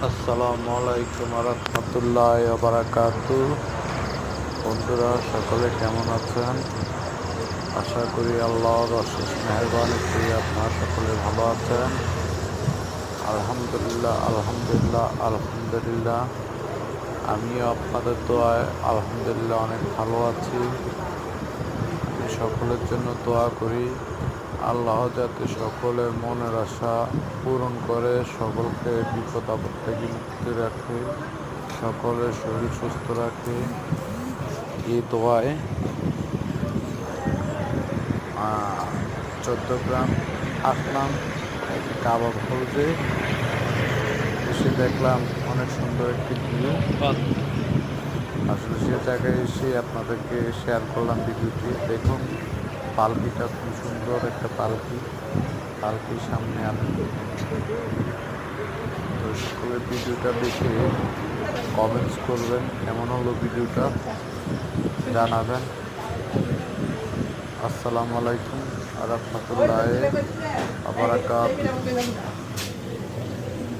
আসসালামু আলাইকুম রহমতুল্লাহ বারাকাতু। বন্ধুরা সকলে কেমন আছেন? আশা করি আল্লাহর অশেষ মেহেরবানিতে আপনারা সকলে ভালো আছেন। আলহামদুলিল্লাহ আলহামদুলিল্লাহ আলহামদুলিল্লাহ। আমিও আপনাদের দোয়ায় আলহামদুলিল্লাহ অনেক ভালো আছি। আমি সকলের জন্য দোয়া করি আল্লাহ যাতে সকলের মনের আশা পূরণ করে, সকলকে বিপদ আপদ থেকে মুক্তি রাখে, সকলের শরীর সুস্থ রাখে। এই দোয়ায় 14 গ্রাম আসলাম কাবাব হাউসে, এসে দেখলাম অনেক সুন্দর একটি ভিউ। আসলে সে জায়গায় এসে আপনাদেরকে শেয়ার করলাম ভিডিওটি। দেখুন পালকিটা খুব সুন্দর একটা পালকির সামনে আমি। তো সকলের ভিডিওটা দেখে কমেন্টস করবেন, কেমন হলো ভিডিওটা জানাবেন। আসসালামু আলাইকুম রহমতুল্লাহ বারাকাতুহু।